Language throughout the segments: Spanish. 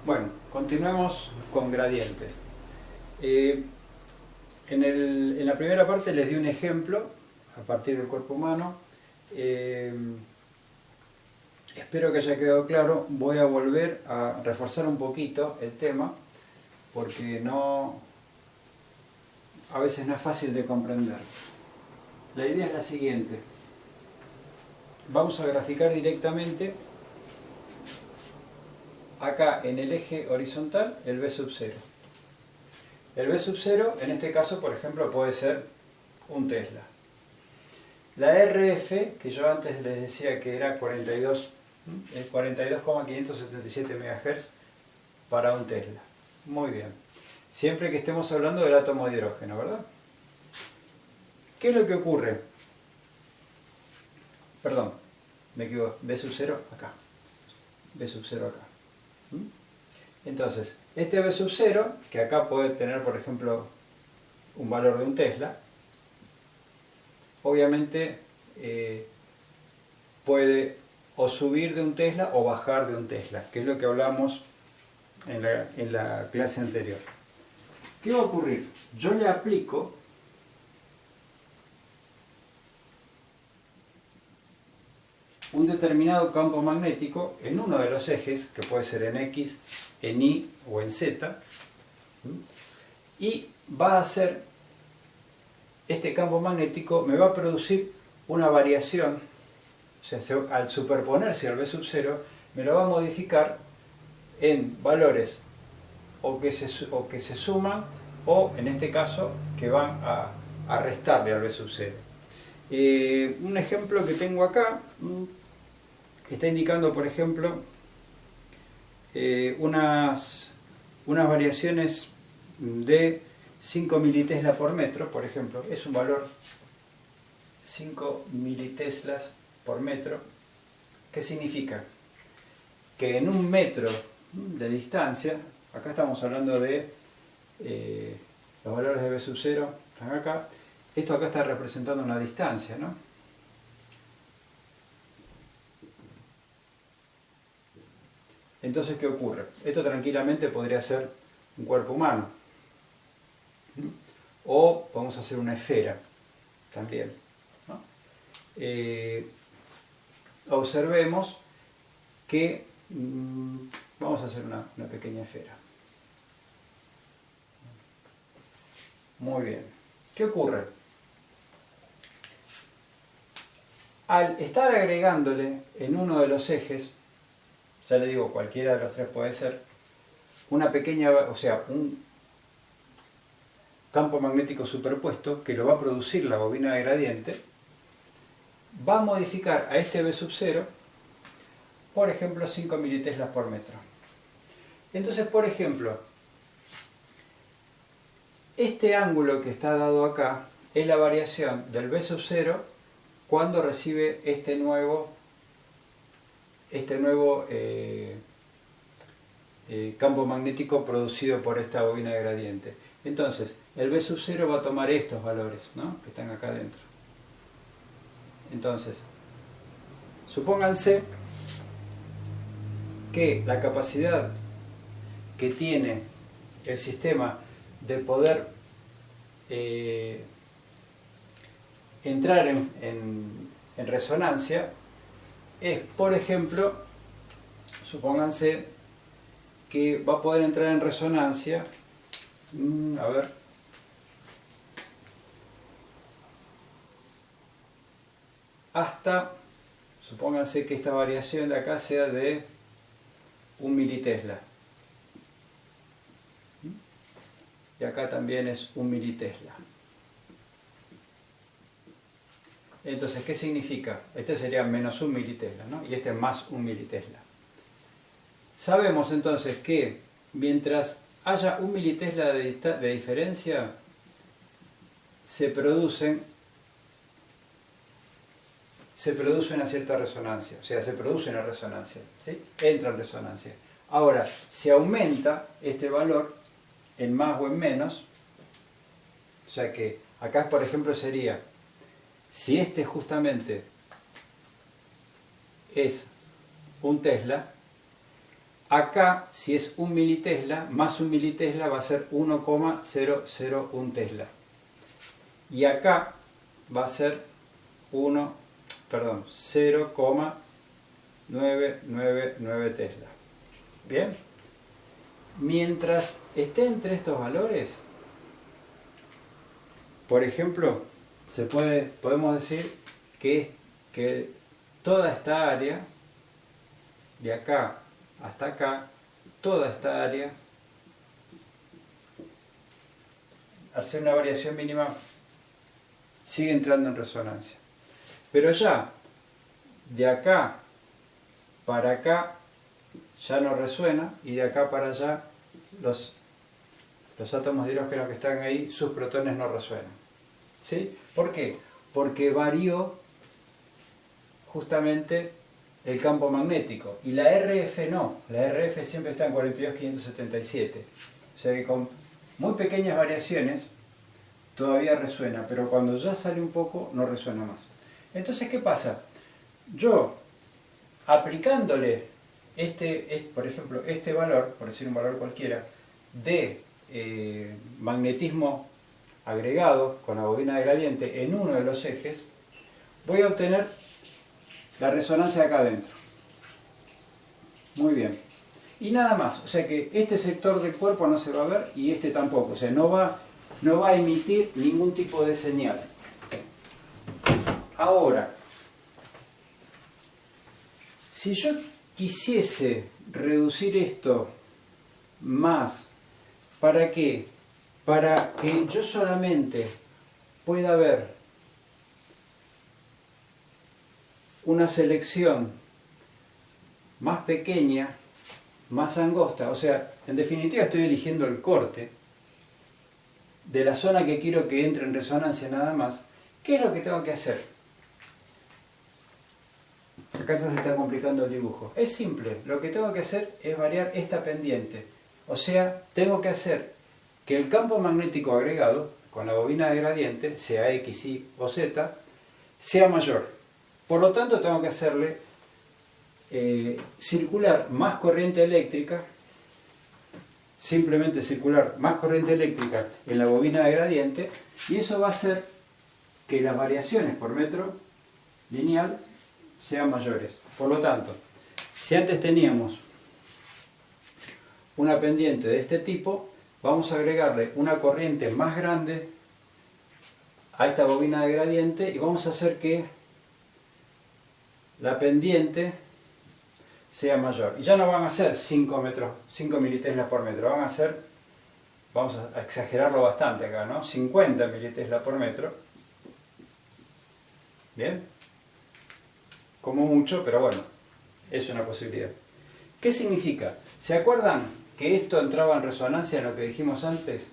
Bueno, continuemos con gradientes. En la primera parte les di un ejemplo a partir del cuerpo humano. Espero que haya quedado claro. Voy a volver a reforzar un poquito el tema porque a veces no es fácil de comprender. La idea es la siguiente. Vamos a graficar directamente acá en el eje horizontal el B sub 0. El B sub 0 en este caso, por ejemplo, puede ser un Tesla. La RF, que yo antes les decía que era 42,577 MHz para un Tesla. Muy bien. Siempre que estemos hablando del átomo de hidrógeno, ¿verdad? ¿Qué es lo que ocurre? Perdón, me equivoco. B sub 0 acá. B sub 0 acá. Entonces, este B sub 0, que acá puede tener, por ejemplo, un valor de un Tesla, obviamente puede o subir de un Tesla o bajar de un Tesla, que es lo que hablamos en la clase anterior. ¿Qué va a ocurrir? Yo le aplico un determinado campo magnético en uno de los ejes, que puede ser en X, en Y o en Z, y va a hacer, este campo magnético me va a producir una variación, o sea, al superponerse al B sub 0, me lo va a modificar en valores o que se suman, o en este caso, que van a restarle al B sub 0. Un ejemplo que tengo acá está indicando, por ejemplo, unas variaciones de 5 militesla por metro, por ejemplo. Es un valor 5 militeslas por metro. ¿Qué significa? Que en un metro de distancia, acá estamos hablando de los valores de B sub 0, están acá. Esto acá está representando una distancia, ¿no? Entonces, ¿qué ocurre? Esto tranquilamente podría ser un cuerpo humano. O podemos hacer una esfera también, ¿no? Observemos que vamos a hacer una pequeña esfera. Muy bien. ¿Qué ocurre? Al estar agregándole en uno de los ejes, ya le digo, cualquiera de los tres puede ser, una pequeña, o sea, un campo magnético superpuesto que lo va a producir la bobina de gradiente, va a modificar a este B sub 0, por ejemplo, 5 militeslas por metro. Entonces, por ejemplo, este ángulo que está dado acá es la variación del B sub 0 cuando recibe este nuevo campo magnético producido por esta bobina de gradiente. Entonces, el B sub 0 va a tomar estos valores, ¿no?, que están acá dentro. Entonces, supónganse que la capacidad que tiene el sistema de poder entrar en resonancia es, por ejemplo, supónganse que va a poder entrar en resonancia, a ver, hasta, supónganse que esta variación de acá sea de 1 militesla. Y acá también es 1 militesla. Entonces, ¿qué significa? Este sería menos 1 militesla, ¿no? Y este es más 1 militesla. Sabemos entonces que mientras haya 1 militesla de diferencia, se produce una cierta resonancia, o sea, se produce una resonancia, ¿sí? Entra en resonancia. Ahora, si aumenta este valor en más o en menos, o sea que acá, por ejemplo, sería, si este justamente es un Tesla, Acá, si es 1 militesla, más 1 militesla va a ser 1,001 tesla. Y acá va a ser 0,999 tesla. ¿Bien? Mientras esté entre estos valores, por ejemplo, podemos decir que toda esta área, de acá hasta acá, toda esta área, al ser una variación mínima, sigue entrando en resonancia. Pero ya, de acá para acá, ya no resuena, y de acá para allá, los átomos de hidrógeno que están ahí, sus protones no resuenan. ¿Sí? ¿Por qué? Porque varió justamente el campo magnético, y la RF no, la RF siempre está en 42.577, o sea que con muy pequeñas variaciones todavía resuena, pero cuando ya sale un poco no resuena más. Entonces, ¿qué pasa? Yo, aplicándole por ejemplo, este valor, por decir un valor cualquiera, de magnetismo agregado con la bobina de gradiente en uno de los ejes, voy a obtener la resonancia acá adentro. Muy bien. Y nada más, o sea que este sector del cuerpo no se va a ver y este tampoco, o sea, no va a emitir ningún tipo de señal. Ahora, si yo quisiese reducir esto más, ¿para qué? Para que yo solamente pueda ver una selección más pequeña, más angosta, o sea, en definitiva estoy eligiendo el corte de la zona que quiero que entre en resonancia nada más. ¿Qué es lo que tengo que hacer? Acá ya se está complicando el dibujo. Es simple, lo que tengo que hacer es variar esta pendiente. O sea, tengo que hacer que el campo magnético agregado, con la bobina de gradiente, sea X, Y o Z, sea mayor. Por lo tanto, tengo que hacerle circular más corriente eléctrica, simplemente circular más corriente eléctrica en la bobina de gradiente, y eso va a hacer que las variaciones por metro lineal sean mayores. Por lo tanto, si antes teníamos una pendiente de este tipo, vamos a agregarle una corriente más grande a esta bobina de gradiente y vamos a hacer que la pendiente sea mayor. Y ya no van a ser 5 militeslas por metro, van a ser, vamos a exagerarlo bastante acá, ¿no? 50 militeslas por metro. ¿Bien? Como mucho, pero bueno, es una posibilidad. ¿Qué significa? ¿Se acuerdan que esto entraba en resonancia en lo que dijimos antes,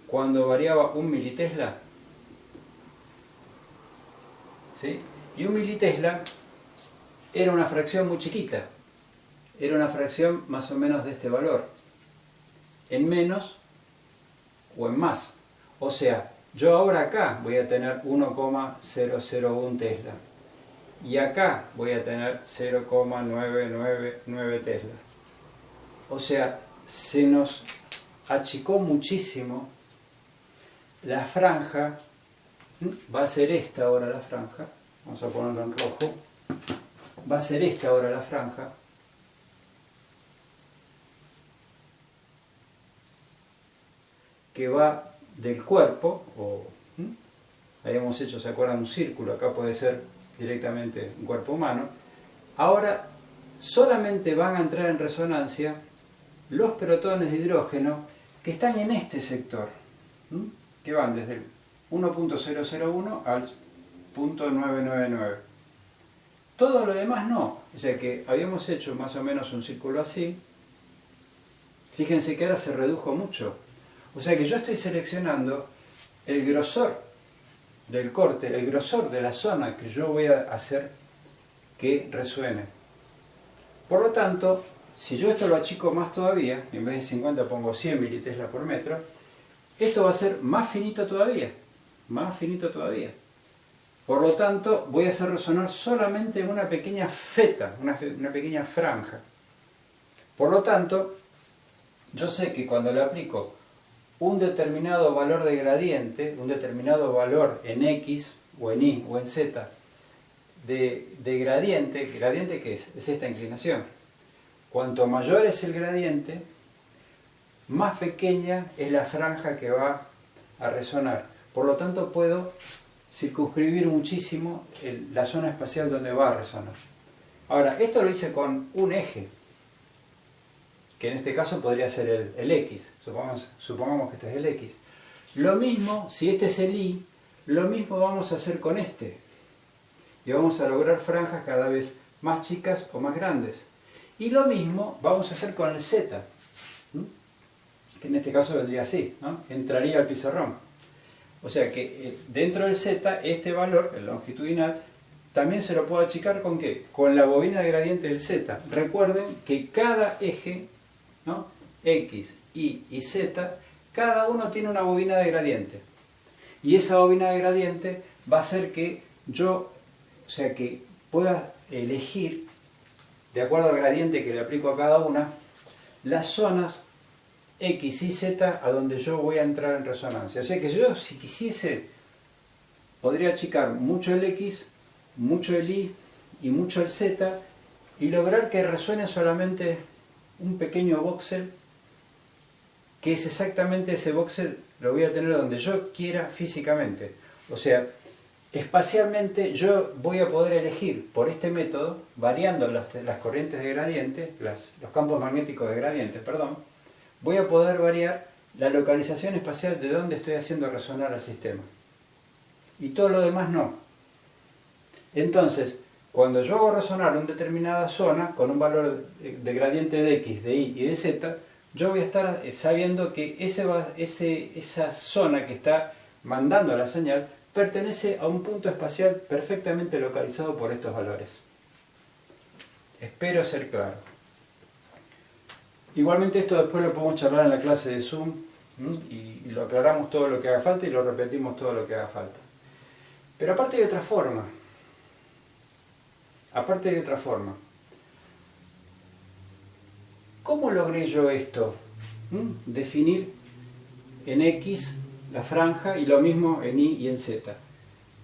cuando variaba 1 militesla? ¿Sí? Y 1 militesla era una fracción muy chiquita, era una fracción más o menos de este valor, en menos o en más. O sea, yo ahora acá voy a tener 1,001 tesla y acá voy a tener 0,999 tesla. O sea, se nos achicó muchísimo la franja. Va a ser esta ahora la franja, vamos a ponerlo en rojo, va a ser esta ahora la franja, que va del cuerpo, habíamos hecho, ¿se acuerdan? Un círculo, acá puede ser directamente un cuerpo humano. Ahora solamente van a entrar en resonancia los protones de hidrógeno que están en este sector, que van desde el 1.001 al 0.999. Todo lo demás no. O sea que habíamos hecho más o menos un círculo así. Fíjense que ahora se redujo mucho. O sea que yo estoy seleccionando el grosor del corte, el grosor de la zona que yo voy a hacer que resuene. Por lo tanto, si yo esto lo achico más todavía, en vez de 50 pongo 100 militesla por metro, esto va a ser más finito todavía. Más finito todavía. Por lo tanto, voy a hacer resonar solamente una pequeña feta, una pequeña franja. Por lo tanto, yo sé que cuando le aplico un determinado valor de gradiente, un determinado valor en X o en Y o en Z de gradiente, ¿gradiente qué es? Es esta inclinación. Cuanto mayor es el gradiente, más pequeña es la franja que va a resonar. Por lo tanto, puedo circunscribir muchísimo la zona espacial donde va a resonar. Ahora, esto lo hice con un eje, que en este caso podría ser el X. Supongamos que este es el X. Lo mismo, si este es el Y, lo mismo vamos a hacer con este. Y vamos a lograr franjas cada vez más chicas o más grandes. Y lo mismo vamos a hacer con el Z, que en este caso vendría así, ¿no? Entraría al pizarrón. O sea que dentro del Z, este valor, el longitudinal, también se lo puedo achicar ¿con qué? Con la bobina de gradiente del Z. Recuerden que cada eje, ¿no? X, Y y Z, cada uno tiene una bobina de gradiente. Y esa bobina de gradiente va a hacer que yo, o sea, que pueda elegir, de acuerdo al gradiente que le aplico a cada una, las zonas X y Z a donde yo voy a entrar en resonancia. O sea que yo, si quisiese, podría achicar mucho el X, mucho el Y y mucho el Z y lograr que resuene solamente un pequeño voxel, que es exactamente ese voxel, lo voy a tener donde yo quiera físicamente. O sea, espacialmente yo voy a poder elegir por este método, variando las corrientes de gradiente, los campos magnéticos de gradiente, perdón, voy a poder variar la localización espacial de donde estoy haciendo resonar el sistema. Y todo lo demás no. Entonces, cuando yo hago resonar una determinada zona con un valor de gradiente de X, de Y y de Z, yo voy a estar sabiendo que esa zona que está mandando la señal pertenece a un punto espacial perfectamente localizado por estos valores. Espero ser claro. Igualmente esto después lo podemos charlar en la clase de Zoom y lo aclaramos todo lo que haga falta y lo repetimos todo lo que haga falta. Pero aparte hay otra forma. ¿Cómo logré yo esto? Definir en X la franja y lo mismo en Y y en Z.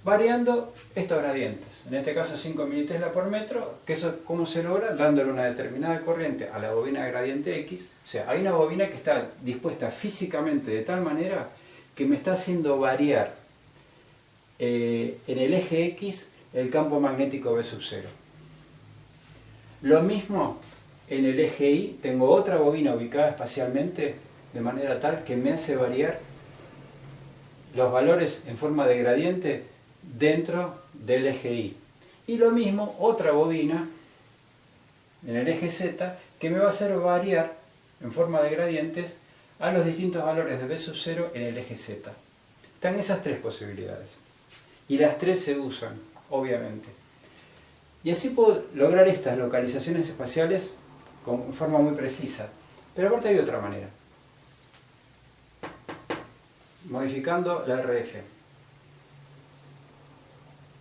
Variando estos gradientes. En este caso 5 militesla por metro. Que eso, ¿cómo se logra? Dándole una determinada corriente a la bobina de gradiente X. O sea, hay una bobina que está dispuesta físicamente de tal manera que me está haciendo variar en el eje X el campo magnético B sub 0. Lo mismo en el eje Y, tengo otra bobina ubicada espacialmente de manera tal que me hace variar los valores en forma de gradiente dentro del eje Y. Y lo mismo otra bobina en el eje Z que me va a hacer variar en forma de gradientes a los distintos valores de B sub 0 en el eje Z. Están esas tres posibilidades. Y las tres se usan, obviamente. Y así puedo lograr estas localizaciones espaciales en forma muy precisa. Pero aparte hay otra manera. Modificando la RF.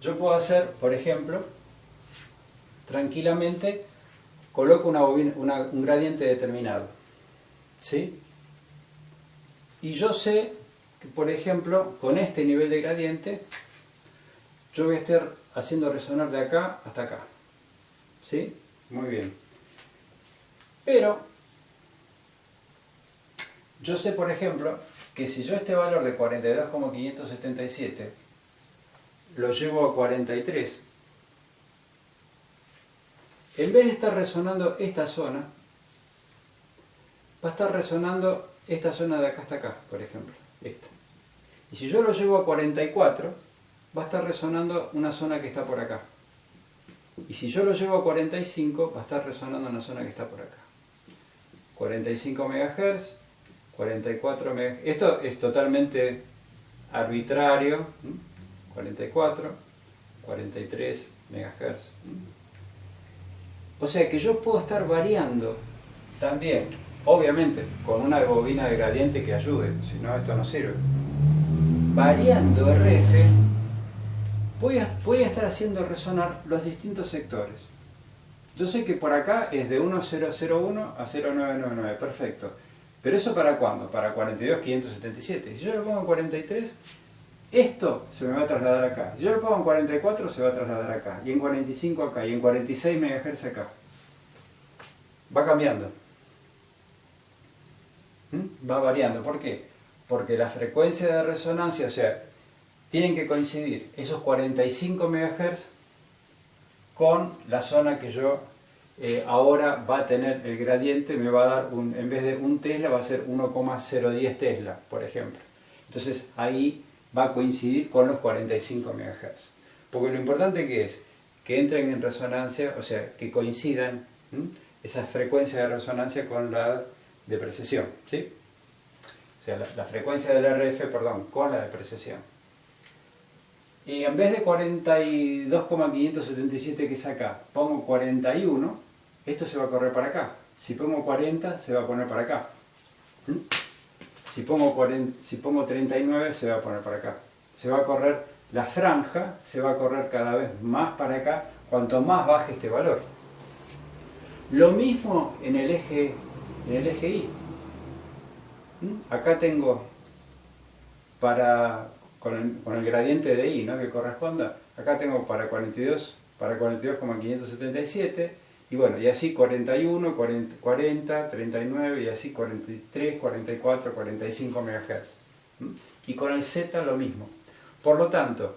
Yo puedo hacer, por ejemplo, tranquilamente, coloco un gradiente determinado. ¿Sí? Y yo sé que, por ejemplo, con este nivel de gradiente, yo voy a estar haciendo resonar de acá hasta acá. ¿Sí? Muy bien. Pero, yo sé, por ejemplo, que si yo este valor de 42,577 lo llevo a 43, en vez de estar resonando esta zona, va a estar resonando esta zona de acá hasta acá, por ejemplo, esta. Y si yo lo llevo a 44, va a estar resonando una zona que está por acá. Y si yo lo llevo a 45, va a estar resonando una zona que está por acá. 45 MHz, 44 MHz. Esto es totalmente arbitrario. 44, 43 MHz. O sea que yo puedo estar variando también, obviamente, con una bobina de gradiente que ayude, si no esto no sirve. Variando RF, voy a estar haciendo resonar los distintos sectores. Yo sé que por acá es de 1001 a 0999, perfecto. ¿Pero eso para cuándo? Para 42.577. Y si yo lo pongo en 43, esto se me va a trasladar acá. Si yo lo pongo en 44, se va a trasladar acá. Y en 45 acá. Y en 46 MHz acá. Va cambiando. Va variando. ¿Por qué? Porque la frecuencia de resonancia, o sea, tienen que coincidir esos 45 MHz con la zona que yo ahora va a tener el gradiente, me va a dar, en vez de 1 Tesla, va a ser 1,010 Tesla, por ejemplo. Entonces ahí va a coincidir con los 45 MHz. Porque lo importante que es que entren en resonancia, o sea, que coincidan esas frecuencias de resonancia con la de precesión, ¿sí? O sea, la frecuencia del RF, perdón, con la de precesión. Y en vez de 42,577 que es acá, pongo 41, esto se va a correr para acá. Si pongo 40, se va a poner para acá. Si pongo 39, se va a poner para acá. Se va a correr, la franja se va a correr cada vez más para acá, cuanto más baje este valor. Lo mismo en el eje Y. Acá tengo con el gradiente de I, ¿no?, que corresponda, acá tengo para 42,577, y bueno, y así 41, 40, 39, y así 43, 44, 45 MHz. Y con el Z lo mismo. Por lo tanto,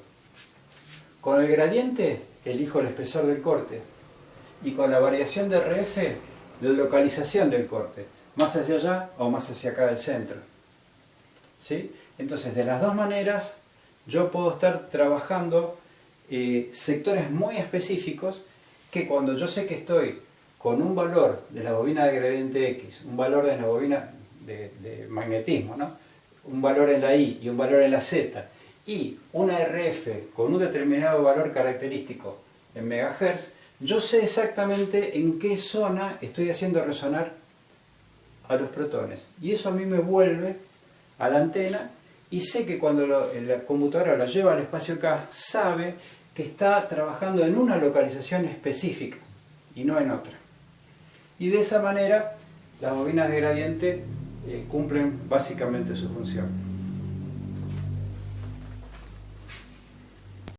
con el gradiente elijo el espesor del corte, y con la variación de RF, la localización del corte, más hacia allá o más hacia acá del centro. ¿Sí? Entonces, de las dos maneras, yo puedo estar trabajando sectores muy específicos que cuando yo sé que estoy con un valor de la bobina de gradiente X, un valor de la bobina de magnetismo, ¿no?, un valor en la Y y un valor en la Z, y una RF con un determinado valor característico en megahertz, yo sé exactamente en qué zona estoy haciendo resonar a los protones. Y eso a mí me vuelve a la antena, y sé que cuando la computadora lo lleva al espacio K, sabe que está trabajando en una localización específica y no en otra. Y de esa manera las bobinas de gradiente cumplen básicamente su función.